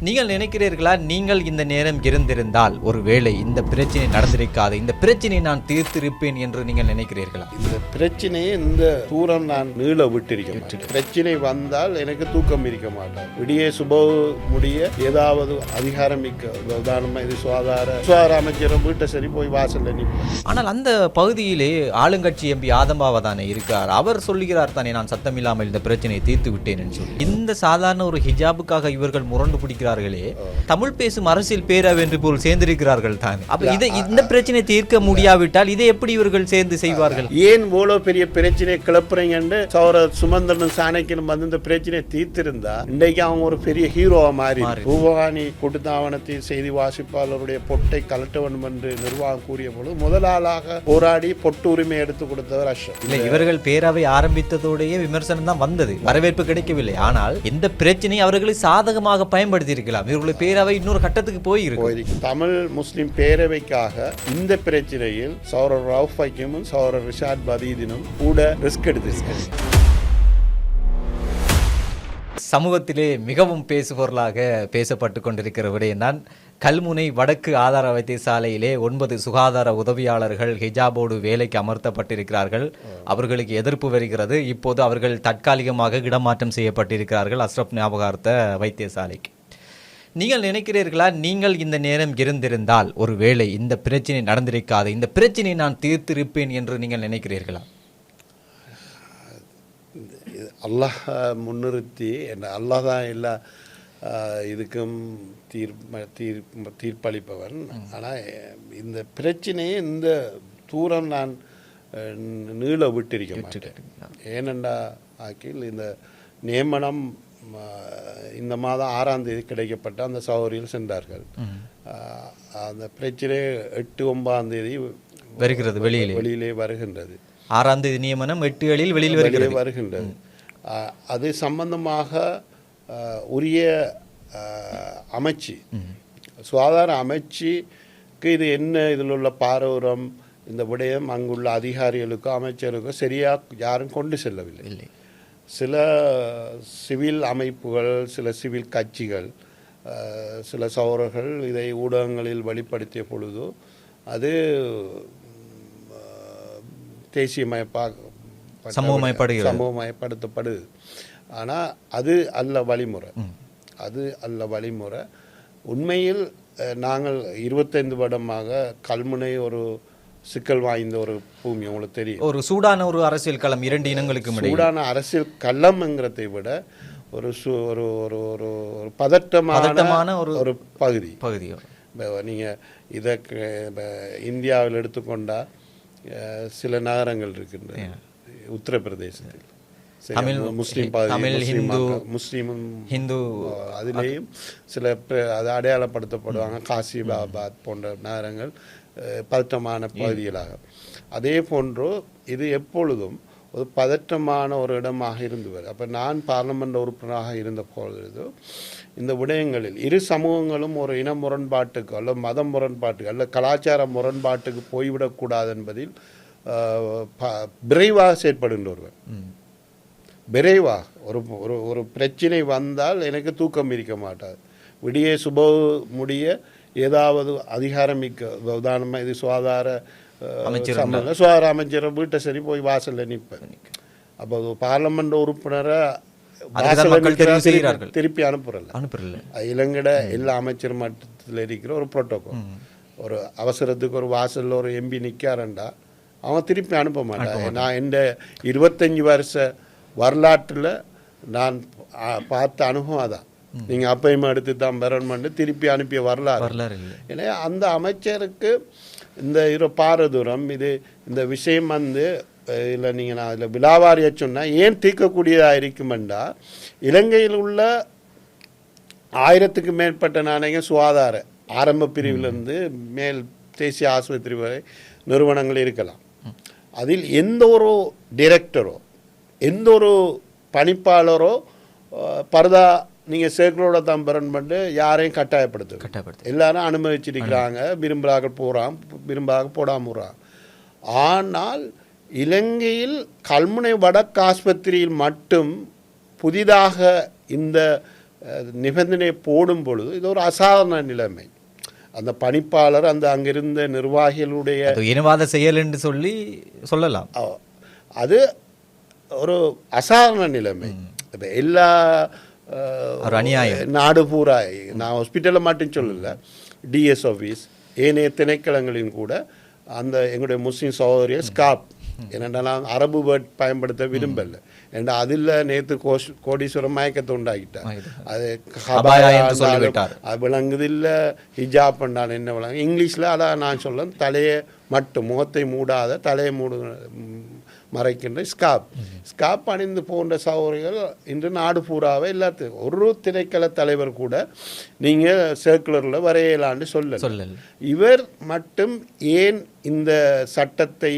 நீங்கள் நினைக்கிறீர்களா, நீங்கள் இந்த நேரம் இருந்திருந்தால் ஒருவேளை இந்த பிரச்சனை நடந்திருக்காது, இந்த பிரச்சனையை நான் தீர்த்திருப்பேன் என்று நீங்கள் நினைக்கிறீர்களா? இந்த பிரச்சனையை இந்த தூரம் நான் நீள விட்டிருக்கேன். பிரச்சனை வந்தால் எனக்கு தூக்கம் இருக்க மாட்டேன். விடிய சுபவு முடிய ஏதாவது அதிகாரம் மிக்க உதாரணமா இது சுகாதார அமைச்சரும் வீட்டை சரி போய் வாசல்ல நிற்பேன். ஆனால் அந்த பகுதியிலே ஆளுங்கட்சி எம்பி ஆதம்பாவா தானே இருக்கார். அவர் சொல்லுகிறார் தானே, நான் சத்தமில்லாமல் இந்த பிரச்சனையை தீர்த்து விட்டேன் என்று சொல்லி. இந்த சாதாரண ஒரு ஹிஜாபுக்காக இவர்கள் முரண்டு பிடிக்கிறார்களே, தமிழ் பேசும் அரசியல் பேரவை என்று போல் சேர்ந்திருக்கிறார்கள் தானே. அப்ப இந்த பிரச்சனை தீர்க்க முடியாவிட்டால் இதை எப்படி இவர்கள் சேர்ந்து செய்வார்கள்? ஏன் இவ்வளவு பெரிய பிரச்சனை கிளப்புறீங்கன்னு சௌர சுமந்திரனும் சாணக்கியனும் வந்து இந்த பிரச்சனையை தீர்த்திருந்தா இன்றைக்கு அவங்க ஒரு பெரிய ஹீரோவா மாறி ரூபகாணி கூட்டுத்தாவனத்தில் செய்தி வாசிப்பாளருடைய பொட்டை கலட்ட வேண்டும் என்று நிர்வாகம் கூறிய பொழுது முதலாளாக போராடி பொட்டு உரிமை எடுத்து கொடுத்தவர் அஷ்ரப். இல்லை, இவர்கள் பேரவை ஆரம்பித்ததோடைய விமர்சனம் தான் வந்தது, வரவேற்பு கிடைக்கவில்லை. ஆனால் இந்த பிரச்சனை அவர்களை சாதகமாக பயன்படுத்தி இருக்கலாம். இவர்களுடைய பேரவை இன்னொரு கட்டத்துக்கு போயிருக்கு. தமிழ் முஸ்லிம் பேரவைக்காக இந்த பிரச்சனையில் சௌரர் ரவுஃப் ஹக்கீமும் சௌரர் ரிஷாட் பதீதினும் கூட ரிஸ்க் எடுத்திருக்காங்க. சமூகத்திலே மிகவும் பேசுபொருளாக பேசப்பட்டு கொண்டிருக்கிற விடயம்தான் கல்முனை வடக்கு ஆதார வைத்தியசாலையிலே 9 சுகாதார உதவியாளர்கள் ஹிஜாபோடு வேலைக்கு அமர்த்தப்பட்டிருக்கிறார்கள். அவர்களுக்கு எதிர்ப்பு வருகிறது. இப்போது அவர்கள் தற்காலிகமாக இடமாற்றம் செய்யப்பட்டிருக்கிறார்கள் அஷ்ரப் ஞாபகார்த்த வைத்தியசாலைக்கு. நீங்கள் நினைக்கிறீர்களா, நீங்கள் இந்த நேரம் இருந்திருந்தால் ஒருவேளை இந்த பிரச்சனை நடந்திருக்காது, இந்த பிரச்சனையை நான் தீர்த்திருப்பேன் என்று நீங்கள் நினைக்கிறீர்களா? அல்லாஹ் முன்னிறுத்தி அல்லாஹ் தான் எல்லா இதுக்கும் தீர்ப்பளிப்பவன். ஆனால் இந்த பிரச்சனையை இந்த தூரம் நான் நீள விட்டிருக்க மாட்டேன். ஏனெண்டா ஆக்கில் இந்த நியமனம் இந்த மாதம் 6ஆம் தேதி கிடைக்கப்பட்ட அந்த சௌகரியில் சென்றார்கள். அந்த பிரச்சனை 8, 9ஆம் தேதி வருகிறது, வெளியிலே வருகின்றது. 6ஆம் தேதி நியமனம் 8 வெளியில் வருகின்றது. அது சம்பந்தமாக உரிய அமைச்சு சுகாதார அமைச்சுக்கு இது என்ன இதில் உள்ள பாரம்பரியம் இந்த விடயம் அங்குள்ள அதிகாரிகளுக்கோ அமைச்சருக்கோ சரியாக யாரும் கொண்டு செல்லவில்லை. சில சிவில் அமைப்புகள், சில சிவில் கட்சிகள், சில சௌரர்கள் இதை ஊடகங்களில் வெளிப்படுத்திய பொழுது அது சமூகமயப்படுத்தப்படுது. ஆனால் அது அல்ல வழிமுறை. உண்மையில் நாங்கள் 25 வருடமாக கல்முனை ஒரு சிக்கல் வாய்ந்த ஒரு பூமி, உங்களுக்கு தெரியும். ஒரு சூடான ஒரு அரசியல் களம், 2 இனங்களுக்கும் சூடான அரசியல் களம்ங்கிறதை விட ஒரு பதட்டமான ஒரு பகுதி. நீங்கள் இதை இந்தியாவில் எடுத்துக்கொண்டால் சில நகரங்கள் இருக்கின்றன. உத்தரப்பிரதேசத்தில் முஸ்லீமும் ஹிந்து அதிலேயும் சில அது அடையாளப்படுத்தப்படுவாங்க. காசிபாபாத் போன்ற நகரங்கள் பதட்டமான பகுதிகளாக. அதே போன்று இது எப்பொழுதும் ஒரு பதற்றமான ஒரு இடமாக இருந்து வரும். அப்போ நான் பார்லமெண்ட் உறுப்பினராக இருந்த பொழுது இந்த விடயங்களில் இரு சமூகங்களும் ஒரு இன முரண்பாட்டுக்கு அல்ல மத முரண்பாட்டுக்கு அல்ல கலாச்சார முரண்பாட்டுக்கு போய்விடக்கூடாது என்பதில் விரைவாக செயற்படுகின்ற ஒருவர். விரைவாக ஒரு பிரச்சனை வந்தால் எனக்கு தூக்கம் இருக்க மாட்டாது. விடிய சுபவு முடிய ஏதாவது அதிகாரம் மிக்க உதாரணமா இது சுகாதார அமைச்சரும் வீட்டை சரி போய் வாசல்ல நிற்பேன். அப்போ பார்லமெண்ட் உறுப்பினரை திருப்பி அனுப்புறல. இலங்கட எல்லா அமைச்சர் மட்டத்தில் இருக்கிற ஒரு புரோட்டோகால். ஒரு அவசரத்துக்கு ஒரு வாசல்ல ஒரு எம்பி நிற்காரண்டா அவன் திருப்பி அனுப்ப மாட்டான். நான் இந்த 25 வருஷ வரலாற்றில் நான் பார்த்த அனுபவம் அதான். நீங்கள் அப்பயுமே எடுத்து தான் பெறணும்னு திருப்பி அனுப்பிய வரலாறு. ஏன்னா அந்த அமைச்சருக்கு இந்த பாரதூரம் இது இந்த விஷயம் வந்து இல்லை நீங்கள் நான் அதில் விழாவாரியாக சொன்னால் ஏன் தீர்க்கக்கூடியதாக இருக்குமெண்டா இலங்கையில் உள்ள 1000க்கு மேற்பட்ட நாணயங்கள் சுகாதார ஆரம்ப பிரிவிலிருந்து மேல் தேசிய ஆஸ்பத்திரி வரை நிறுவனங்கள் இருக்கலாம். அதில் எந்த ஒரு டைரக்டரோ எந்த ஒரு பணிப்பாளரோ பரதா நீங்கள் சேர்க்கலோட தான் பெறணும் யாரையும் கட்டாயப்படுத்த எல்லாரும் அனுமதிச்சிருக்கிறாங்க. விரும்புகிறாங்க போகிறான், விரும்பாக போடாமல் போகிறான். ஆனால் இலங்கையில் கல்முனை வடக்கு ஆஸ்பத்திரியில் மட்டும் புதிதாக இந்த நிபந்தனையை போடும் பொழுது இது ஒரு அசாதாரண நிலைமை. அந்த பணிப்பாளர் அந்த அங்கிருந்த நிர்வாகிகளுடைய இனவாத செயல் என்று சொல்லலாம். அது ஒரு அசாதாரண நிலைமை. இப்போ எல்லா நாடு பூரா, நான் ஹாஸ்பிட்டலில் மட்டும் சொல்லல, டிஎஸ் ஆஃபீஸ் ஏனைய திணைக்களங்களின் கூட அந்த எங்களுடைய முஸ்லீம் சகோதரியர் ஸ்காப், என்னென்னா அரபு வேர்ட் பயன்படுத்த விரும்பல, ஏன்னா அதில் நேற்று கோடீஸ்வரம் மயக்கத்தை உண்டாக்கிட்டார். அது அது விளங்குது இல்லை, ஹிஜாப் பண்ணால் என்ன விளங்கு இங்கிலீஷில். அதான் நான் சொல்ல, தலையை மட்டும் முகத்தை மூடாத தலையை மறைக்கின்ற ஸ்காப் அணிந்து போன்ற சகோதரிகள் இன்று நாடு பூராவே எல்லாத்துக்கும் ஒரு திணைக்கள தலைவர் கூட நீங்கள் சர்க்குலரில் வரையலான்னு சொல்லல. இவர் மட்டும் ஏன் இந்த சட்டத்தை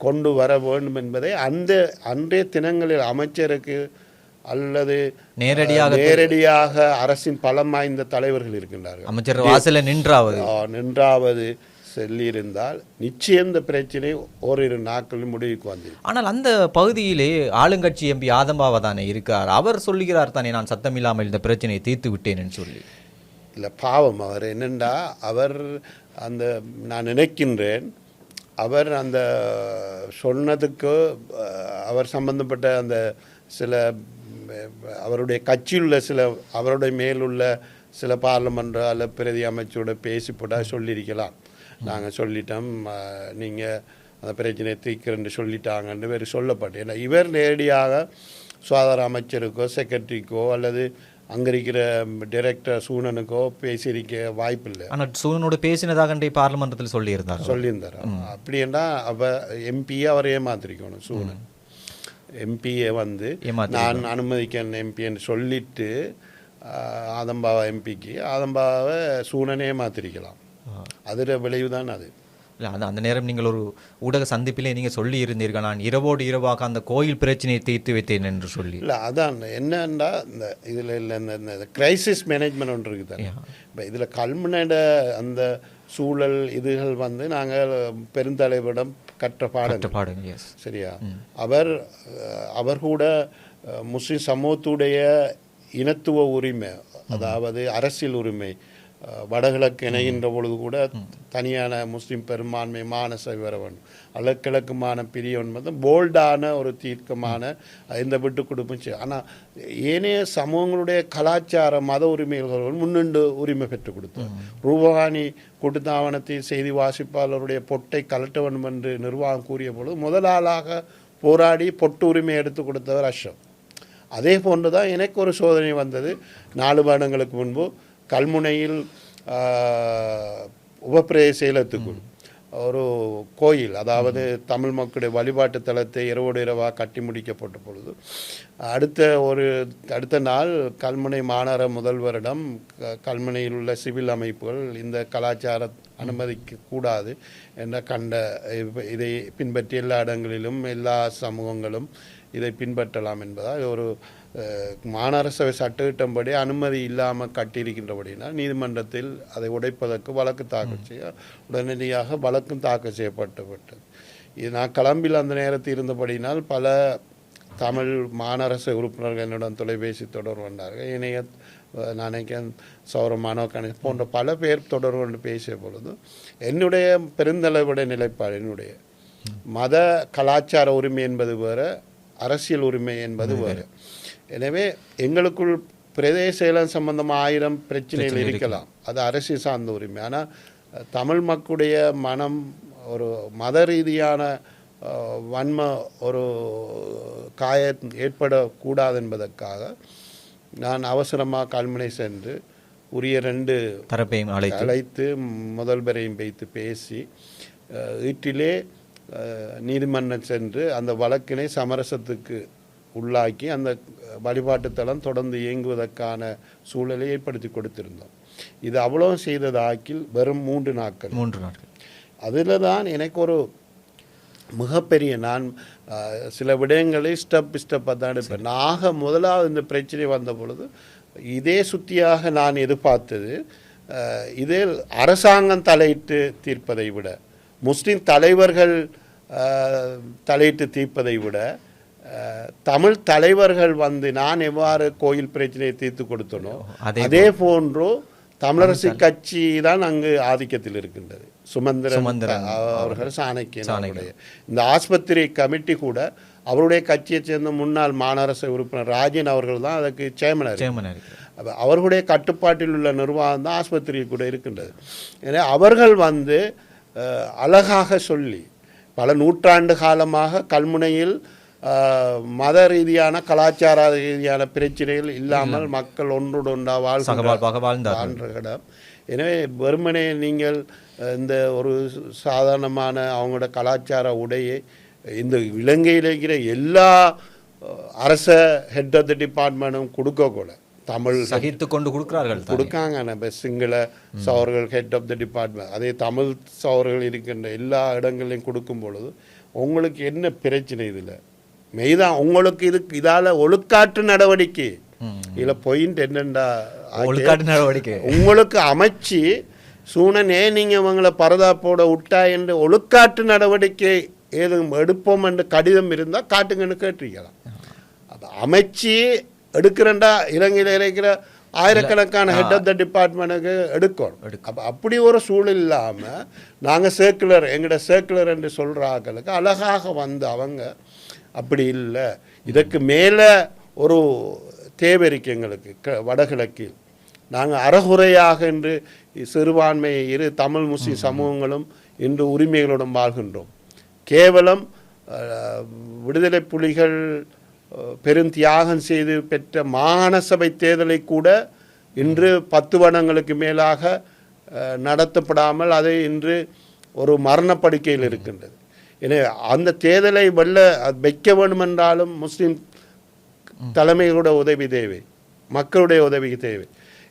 கொண்டு வர வேண்டும் என்பதை அன்றைய தினங்களில் அமைச்சருக்கு அல்லது நேரடியாக அரசின் பலம் வாய்ந்த தலைவர்கள் இருக்கின்றார்கள், அமைச்சர் வாசல்ல நின்றாவது சொல்லியிருந்தால் நிச்சயம் இந்த பிரச்சனை ஓரிரு நாட்களில் முடிவுக்கு வந்தது. ஆனால் அந்த பகுதியிலே ஆளுங்கட்சி எம்பி ஆதம்பாவா தானே இருக்கார். அவர் சொல்லுகிறார் தானே, நான் சத்தம் இல்லாமல் இந்த பிரச்சனையை தீர்த்து விட்டேன்னு சொல்லி. இல்லை, பாவம். அவர் என்னென்றா, அவர் அந்த நான் நினைக்கின்றேன் அவர் அந்த சொன்னதுக்கு அவர் சம்பந்தப்பட்ட அந்த சில அவருடைய கட்சியுள்ள சில அவருடைய மேலுள்ள சில பார்லமெண்ட் அல்ல பிரதி அமைச்சரோட பேசி போட்டால் சொல்லியிருக்கலாம், நாங்கள் சொல்லிட்டோம், நீங்கள் அந்த பிரச்சனையை தீர்க்கிறேன்னு சொல்லிட்டாங்கன்னு வேறு சொல்லப்பட்டு. ஏன்னா இவர் நேரடியாக சுகாதார அமைச்சருக்கோ செக்ரட்டரிக்கோ அல்லது அங்கே இருக்கிற டைரக்டர் சூனனுக்கோ பேசியிருக்க வாய்ப்பு இல்லை. ஆனால் சூனனோட பேசினதாக பார்லிமெண்டத்தில் சொல்லியிருந்தார். அப்படின்னா அவர் எம்பியை அவர் ஏமாத்திருக்கணும். சூனன் எம்பியை வந்து நான் அனுமதிக்கிறேன் எம்பின்னு சொல்லிட்டு ஆதம்பாவா எம்பிக்கு ஆதம்பாவை சூனனே ஏமாத்திருக்கலாம். அதில் விளைவு தான் அது. இல்லை, அந்த நேரம் நீங்கள் ஒரு ஊடக சந்திப்பிலே நீங்கள் சொல்லி இருந்தீர்கள், நான் இரவோடு இரவாக அந்த கோயில் பிரச்சனையை தீர்த்து வைத்தேன் என்று சொல்லி. இல்லை, அதான் என்னன்னா இந்த இதில் இல்லை இந்த கிரைசிஸ் மேனேஜ்மெண்ட் ஒன்று இருக்குது தானே. இப்போ இதில் கல்முனைட அந்த சூழல் இதுகள் வந்து நாங்கள் பெருந்தலைவரிடம் கற்ற பாடம். சரியா, அவர் கூட முஸ்லிம் சமூகத்துடைய இனத்துவ உரிமை, அதாவது அரசியல் உரிமை, வடகிழக்கு இணைகின்ற பொழுது கூட தனியான முஸ்லீம் பெரும்பான்மை மானசை வர வேண்டும், அல்லது கிழக்குமான பிரியம் என்பது போல்டான ஒரு தீர்க்கமான இந்த விட்டு கொடுப்பு. ஆனால் ஏனைய சமூகங்களுடைய கலாச்சார மத உரிமைகள் முன்னின்று உரிமை பெற்றுக் கொடுத்தார். ரூபகானி கூட்டுத்தாவனத்தில் செய்தி வாசிப்பாளருடைய பொட்டை கலட்ட வேண்டும் என்று நிர்வாகம் கூறிய பொழுது முதலாளாக போராடி பொட்டு உரிமை எடுத்து கொடுத்தவர் அஷ்ரப். அதே போன்று தான் எனக்கு ஒரு சோதனை வந்தது 4 வருடங்களுக்கு முன்பு கல்முனையில் உபப்பிரதேச செயலத்துக்குள் ஒரு கோயில், அதாவது தமிழ் மக்களுடைய வழிபாட்டு தலத்தை இரவோடு இரவாக கட்டி முடிக்கப்பட்ட பொழுது அடுத்த நாள் கல்முனை மாநகர முதல்வரிடம் கல்முனையில் உள்ள சிவில் அமைப்புகள் இந்த கலாச்சார அனுமதிக்க கூடாது என்ற இதை பின்பற்றி எல்லா இடங்களிலும் எல்லா சமூகங்களும் இதை பின்பற்றலாம் என்பதால் ஒரு மாநகர சபை சட்டத்திட்டம்படி அனுமதி இல்லாமல் கட்டியிருக்கின்றபடினால் நீதிமன்றத்தில் அதை உடைப்பதற்கு வழக்கு தாக்கல் செய்ய உடனடியாக வழக்கும் தாக்கல் செய்யப்பட்டது. இது நான் கிளம்பில் அந்த நேரத்தில் இருந்தபடினால் பல தமிழ் மாநகர சபை உறுப்பினர்கள் என்னுடன் தொலைபேசி தொடர்பு கொண்டார்கள். இணைய நினைக்கிறேன் சௌரமானோ கணேஷ் போன்ற பல பேர் தொடர்பு கொண்டு பேசிய பொழுது என்னுடைய பெருந்தலைவருடைய நிலைப்பாடு, என்னுடைய மத கலாச்சார உரிமை என்பது வேறு, அரசியல் உரிமை என்பது வேறு. எனவே எங்களுக்குள் பிரதேச செயலம் சம்பந்தமாக 1000 பிரச்சனைகள் இருக்கலாம், அது அரசியல் சார்ந்த உரிமை. ஆனால் தமிழ் மக்களுடைய மனம் ஒரு மத ரீதியான வன்ம ஒரு காயம் ஏற்படக்கூடாது என்பதற்காக நான் அவசரமாக கல்முனை சென்று உரிய 2 தரப்பையும் அழைத்து முதல்வரையும் வைத்து பேசி வீட்டிலே நீதிமன்றம் சென்று அந்த வழக்கினை சமரசத்துக்கு உள்ளாக்கி அந்த வழிபாட்டு தளம் தொடர்ந்து இயங்குவதற்கான சூழலை ஏற்படுத்தி கொடுத்திருந்தோம். இது அவ்வளோ செய்ததாக்கில் வெறும் 3 நாட்கள். அதில் தான் எனக்கு ஒரு மிகப்பெரிய, நான் சில விடயங்களை ஸ்டெப்பாக தான் எடுப்பேன். முதலாவது இந்த பிரச்சனை வந்த பொழுது இதே சுத்தியாக நான் எதிர்பார்த்தது, இதில் அரசாங்கம் தலையிட்டு தீர்ப்பதை விட, முஸ்லிம் தலைவர்கள் தலையிட்டு தீர்ப்பதை விட தமிழ் தலைவர்கள் வந்து நான் எவ்வாறு கோயில் பிரச்சனையை தீர்த்து கொடுத்தனோ அதே போன்று தமிழரசு கட்சி தான் அங்கு ஆதிக்கத்தில் இருக்கின்றது. சுமந்திரன் அவர்கள் சாணக்கியனுடைய இந்த ஆஸ்பத்திரி கமிட்டி கூட அவருடைய கட்சியை சேர்ந்த முன்னாள் மாநகரசபை உறுப்பினர் ராஜன் அவர்கள் தான் அதுக்கு சேர்மனர். அவர்களுடைய கட்டுப்பாட்டில் உள்ள நிர்வாகம் தான் ஆஸ்பத்திரி கூட இருக்கின்றது. எனவே அவர்கள் வந்து அழகாக சொல்லி பல நூற்றாண்டு காலமாக கல்முனையில் மத ரீதியான கலாச்சார ரீதியான பிரச்சனைகள் இல்லாமல் மக்கள் ஒன்றோடொன்றா வாழ்கின்ற இடம். எனவே வெறுமனே நீங்கள் இந்த ஒரு சாதாரணமான அவங்களோட கலாச்சார உடையை இந்த இலங்கையில் இருக்கிற எல்லா அரச ஹெட் ஆஃப் த டிபார்ட்மெண்ட்டும் கொடுக்கக்கூட தமிழ் சகித்து கொண்டு கொடுக்காங்க. நம்ம சிங்கள சவர்கள் ஹெட் ஆஃப் த டிபார்ட்மெண்ட் அதே தமிழ் சவர்கள் இருக்கின்ற எல்லா இடங்களையும் கொடுக்கும் பொழுது உங்களுக்கு என்ன பிரச்சனை? இதில் மெய்தான் உங்களுக்கு இதால் ஒழுக்காற்று நடவடிக்கை இதில் பாயிண்ட் என்னண்டா ஒழுக்காற்று நடவடிக்கை உங்களுக்கு அமைச்சு சூனனே நீங்கள் இவங்களை பரதாப்போட விட்டா என்று ஒழுக்காற்று நடவடிக்கை ஏதும் எடுப்போம் என்று கடிதம் இருந்தால் காட்டுங்கன்னு கேட்டிருக்கலாம். அப்போ அமைச்சு எடுக்கிறண்டா இலங்கையில் இருக்கிற ஆயிரக்கணக்கான ஹெட் ஆஃப் த டிபார்ட்மெண்ட்டுக்கு எடுக்கணும். அப்போ அப்படி ஒரு சூழல் இல்லாமல் நாங்கள் சர்க்குலர் எங்களோட சர்க்குலர் என்று சொல்கிற ஆக்களுக்கு அழகாக வந்து அவங்க அப்படி இல்லை, இதற்கு மேலே ஒரு தேவை இருக்கு எங்களுக்கு வடகிழக்கில். நாங்கள் அறகுறையாக என்று சிறுபான்மை இரு தமிழ் முஸ்லிம் சமூகங்களும் இன்று உரிமைகளுடன் வாழ்கின்றோம். கேவலம் விடுதலை புலிகள் பெரும் தியாகம் செய்து பெற்ற மாகாண சபை தேர்தலை கூட இன்று 10 வருடங்களுக்கு மேலாக நடத்தப்படாமல் அது இன்று ஒரு மரணப்படுக்கையில் இருக்கின்றது. எனவே அந்த தேர்தலை வைக்க வேண்டும் என்றாலும் முஸ்லிம் தலைமையோட உதவி தேவை, மக்களுடைய உதவி தேவை.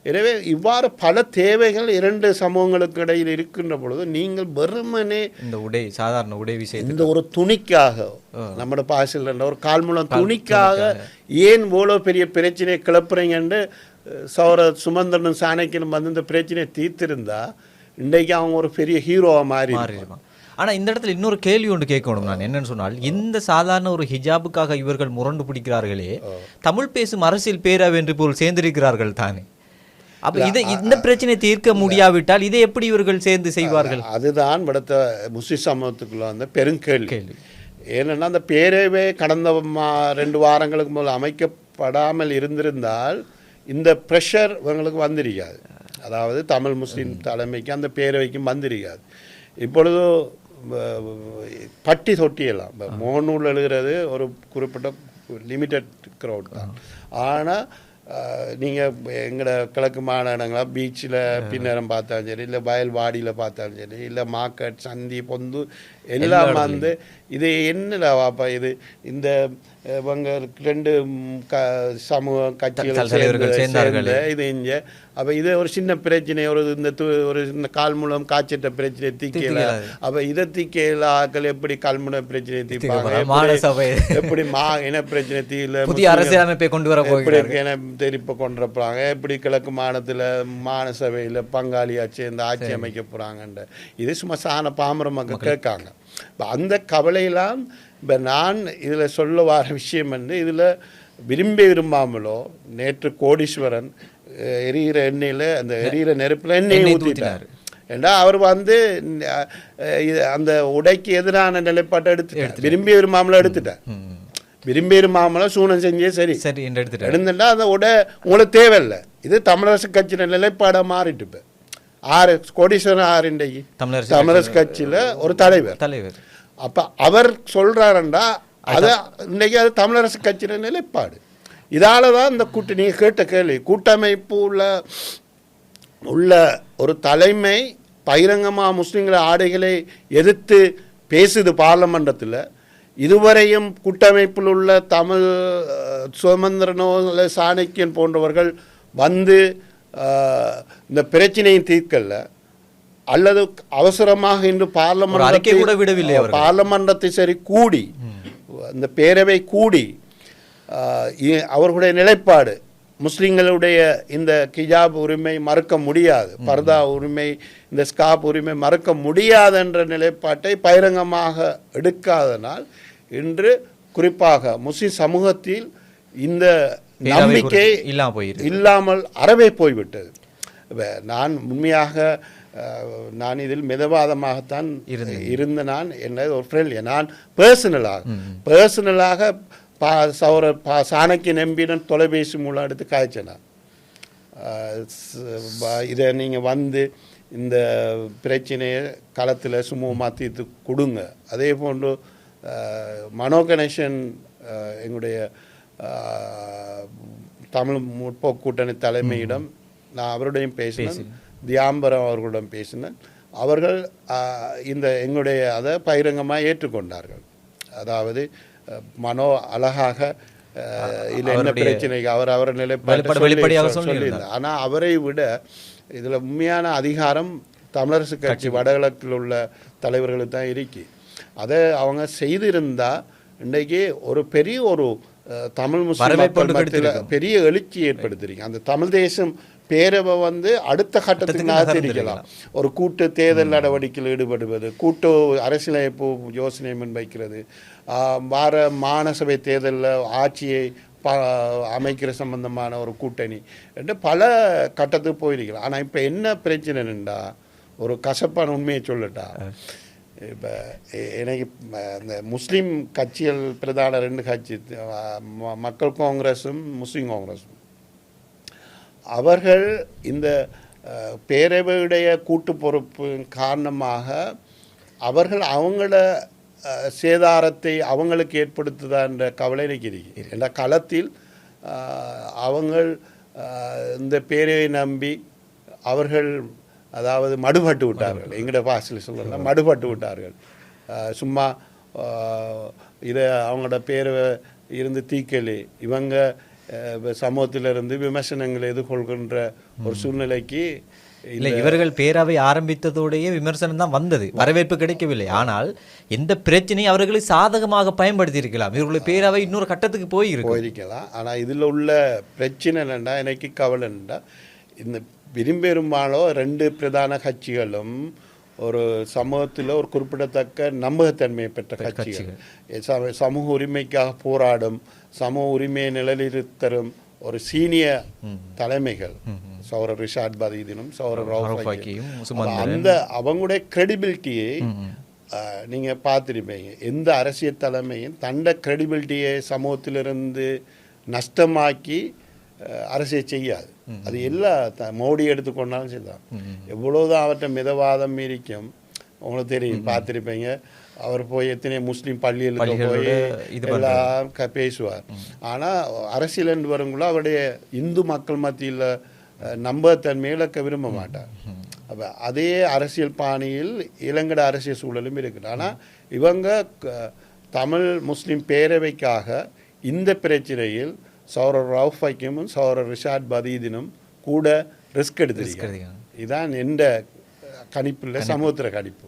எனவே இவ்வாறு பல தேவைகள் 2 சமூகங்களுக்கு இடையில் இருக்கின்ற பொழுது நீங்கள் வெறுமனே இந்த சாதாரண உடை விஷயம் இந்த ஒரு துணிக்காக நம்மளோட பாசில் ஒரு கால்முலம் துணிக்காக ஏன் இவ்வளோ பெரிய பிரச்சனையை கிளப்புறீங்கன்னு சுமந்திரனும் சாணக்கியனும் வந்து இந்த பிரச்சனையை தீர்த்திருந்தா இன்றைக்கு அவங்க ஒரு பெரிய ஹீரோவாக மாறி. ஆனால் இந்த இடத்துல இன்னொரு கேள்வி ஒன்று கேட்கணும். நான் என்னன்னு சொன்னால், இந்த சாதாரண ஒரு ஹிஜாபுக்காக இவர்கள் முரண்டு பிடிக்கிறார்களே, தமிழ் பேசும் அரசியல் பேரவை என்று போல் சேர்ந்திருக்கிறார்கள் தானே. அப்போ இந்த பிரச்சனை தீர்க்க முடியாவிட்டால் இதை எப்படி இவர்கள் சேர்ந்து செய்வார்கள்? அதுதான் விடத்த முஸ்லிம் சமூகத்துக்குள்ள வந்த பெருங்கேள்வி. ஏன்னா அந்த பேரவை கடந்த 2 வாரங்களுக்கு முதல் அமைக்கப்படாமல் இருந்திருந்தால் இந்த ப்ரெஷர் இவங்களுக்கு வந்திருக்காது. அதாவது தமிழ் முஸ்லீம் தலைமைக்கு அந்த பேரவைக்கும் வந்திருக்காது. இப்பொழுது பட்டி தொட்டியெல்லாம் மோனூல் எழுதுறது ஒரு குறிப்பிட்ட லிமிட்டட் க்ரௌட் தான். ஆனால் நீங்கள் எங்களோட கிழக்கு மாநிலங்களா பீச்சில் பின்னரம் பார்த்தாலும் சரி, இல்லை வயல்வாடியில் பார்த்தாலும் சரி, இல்லை மார்க்கெட் சந்தி பொந்து எல்லாம் வந்து இது என்னடா வாப்பா இது இந்த இவங்க 2 சமூக கட்சிகள் சேர்ந்து இது இங்கே. அப்போ இது ஒரு சின்ன பிரச்சனை, ஒரு சின்ன கால்மூலம் காய்ச்சிட்ட பிரச்சனை தீக்கல. அப்போ இதை தீக்கல ஆக்கள் எப்படி கால்மூல பிரச்சனை தீர்ப்பாங்க, எப்படி இன பிரச்சனை தீல புதிய அரசியலமைப்பை கொண்டு வர இன தெரிப்பை கொண்டு வரப்போறாங்க, எப்படி கிழக்கு மாநிலத்தில் மாநசபையில் பங்காளியாக சேர்ந்து ஆட்சி அமைக்க போகிறாங்கன்ற இது சும்மா சாண பாமர மக்கள் கேட்காங்க. இப்போ அந்த கவலையெல்லாம் இப்போ நான் இதில் சொல்ல வர விஷயம் வந்து இதில் விரும்பாமலோ நேற்று கோடீஸ்வரன் எரிகிற எண்ணெயில் அந்த எரிகிற நெருப்பில் எண்ணெயை ஊற்றிட்டார். ஏன்னா அவர் வந்து அந்த உடைக்கு எதிரான நிலைப்பாட்டை எடுத்துட்டார். விரும்பாமலும் எடுத்துட்டார். விரும்பாமலும் சூனம் செஞ்சே சரி எடுத்துட்டா அந்த உடை உங்களுக்கு தேவையில்லை. இது தமிழரசு கட்சியின் நிலைப்பாடாக மாறிட்டு இப்போ கோடீஸ்வரன் இன்றைக்கு தமிழரசு கட்சியில் ஒரு தலைவர். அப்போ அவர் சொல்கிறாருண்டா அதை இன்றைக்கி அது தமிழரசு கட்சியின் நிலைப்பாடு. இதால் தான் இந்த நீங்கள் கேட்ட கேள்வி கூட்டமைப்பு உள்ள ஒரு தலைமை பகிரங்கமாக முஸ்லீம்களை ஆடைகளை எதிர்த்து பேசுது பார்லமெண்டத்தில். இதுவரையும் கூட்டமைப்பில் உள்ள தமிழ் சுமந்திரனோ இல்லை சாணக்கியன் போன்றவர்கள் வந்து இந்த பிரச்சனையை தீர்க்கல, அல்லது அவசரமாக இன்று பார்லமெண்டத்தை சரி கூடி இந்த பேரவை கூடி அவர்களுடைய நிலைப்பாடு முஸ்லீம்களுடைய இந்த கிஜாப் உரிமை மறுக்க முடியாது, பர்தா உரிமை இந்த ஸ்காப் உரிமை மறுக்க முடியாது என்ற நிலைப்பாட்டை பகிரங்கமாக எடுக்காதனால் இன்று குறிப்பாக முஸ்லிம் சமூகத்தில் இந்த நம்பிக்கை இல்லாமல் அறவே போய்விட்டது. நான் உண்மையாக நான் இதில் மிதவாதமாகத்தான் இருந்த நான் என்ன ஒரு ஃப்ரெண்ட் நான் பர்சனலாக சாணக்கிய நம்பினன் தொலைபேசி மூலம் எடுத்து காய்ச்சேன். இதை நீங்கள் வந்து இந்த பிரச்சனையை களத்தில் சுமூகமாக தீர்த்து கொடுங்க. அதே போன்று மனோ கணேசன் எங்களுடைய தமிழ் முற்போக்கு கூட்டணி தலைமையிடம் நான் அவருடையும் பேசினேன், தியாம்பரம் அவர்களிடம் பேசினேன். அவர்கள் இந்த எங்களுடைய அதை பகிரங்கமாக ஏற்றுக்கொண்டார்கள். அதாவது மனோ அழகாக இதில் என்ன பிரச்சனைக்கு அவர் நிலைப்பாடு சொல்லியிருந்தார். ஆனால் அவரை விட இதில் உண்மையான அதிகாரம் தமிழரசு கட்சி வடகிழக்கில் உள்ள தலைவர்களுக்கு தான் இருக்கு. அதை அவங்க செய்திருந்தால் இன்றைக்கு ஒரு பெரிய ஒரு தமிழ் முஸ்லிம் மக்கள் பெரிய எழுச்சி ஏற்படுத்திருக்கீங்க. அந்த தமிழ் தேசம் பேரவை வந்து அடுத்த கட்டத்துக்கு நகர்த்திருக்கலாம். ஒரு கூட்டு தேர்தல் நடவடிக்கையில் ஈடுபடுவது, கூட்டு அரசியலமைப்பு யோசனை முன்வைக்கிறது, வார மாநசபை தேர்தலில் ஆட்சியை அமைக்கிற சம்பந்தமான ஒரு கூட்டணி என்று பல கட்டத்துக்கு போயிருக்கலாம். ஆனால் இப்போ என்ன பிரச்சனைன்னா, ஒரு கசப்பான உண்மையை சொல்லட்டா, இப்போ எனக்கு இந்த முஸ்லீம் கட்சிகள் பிரதான 2 கட்சி மக்கள் காங்கிரஸும் முஸ்லீம் காங்கிரஸும் அவர்கள் இந்த பேரவையுடைய கூட்டு பொறுப்பு காரணமாக அவர்கள் அவங்கள சேதாரத்தை அவங்களுக்கு ஏற்படுத்துதான்ற கவலை எனக்கு இருக்கு. என்ற களத்தில் அவங்கள் இந்த பேரவை நம்பி அவர்கள் அதாவது மடுபட்டு விட்டார்கள். எங்கட பாசில் சொல்லலாம், மடுபட்டு விட்டார்கள். சும்மா இதை அவங்களோட பேரவை இருந்து தீக்கலி இவங்க சமூகத்திலிருந்து விமர்சனங்களை எதிர்கொள்கின்ற ஒரு சூழ்நிலைக்கு இல்லை. இவர்கள் பேரவை ஆரம்பித்ததோடையே விமர்சனம் தான் வந்தது, வரவேற்பு கிடைக்கவில்லை. ஆனால் எந்த பிரச்சனையும் அவர்களை சாதகமாக பயன்படுத்தி இருக்கலாம். இவர்களுடைய பேரவை இன்னொரு கட்டத்துக்கு போயிருக்கலாம். ஆனால் இதில் உள்ள பிரச்சனை என்னென்னா, எனக்கு கவலை என்னென்னா, இந்த விரும்பெரும்பாலோ 2 பிரதான கட்சிகளும் ஒரு சமூகத்தில் ஒரு குறிப்பிடத்தக்க நம்பகத்தன்மையை பெற்ற கட்சிகள், சமூக உரிமைக்காக போராடும், சமூக உரிமையை நிலைநிறுத்தரும் ஒரு சீனியர் தலைமைகள், சௌரர் ரிஷாட் பதீதினும் சௌரர் ரவுஃபாக்கியும், அந்த அவங்களுடைய கிரெடிபிலிட்டியை நீங்கள் பார்த்துருப்பீங்க. எந்த அரசியல் தலைமையும் தண்ட கிரெடிபிலிட்டியை சமூகத்திலிருந்து நஷ்டமாக்கி அரசியல் செய்யாது. அது எல்லா மோடி எடுத்துக்கொண்டாலும் சரிதான். எவ்வளோதான் அவர்கிட்ட மிதவாதம் இருக்கும் உங்களுக்கு தெரியும், பார்த்துருப்பீங்க. அவர் போய் எத்தனை முஸ்லீம் பள்ளிகளுக்கு போய் எல்லாம் பேசுவார். ஆனால் அரசியல் என்று வருங்களோ அவருடைய இந்து மக்கள் மத்தியில் நம்பகத்தன்மையை இழக்க விரும்ப மாட்டார். அப்போ அதே அரசியல் பாணியில் இலங்கட அரசியல் சூழலும் இருக்குது. ஆனால் இவங்க தமிழ் முஸ்லீம் பேரவைக்காக இந்த பிரச்சனையில் சௌரர் ரவுஃபாக்கியும் சௌரர் ரிஷாட் பதீதினும் கூட ரிஸ்க் எடுத்திருக்காங்க. இதுதான் எந்த கணிப்பில் சமூகத்தில் கணிப்பு.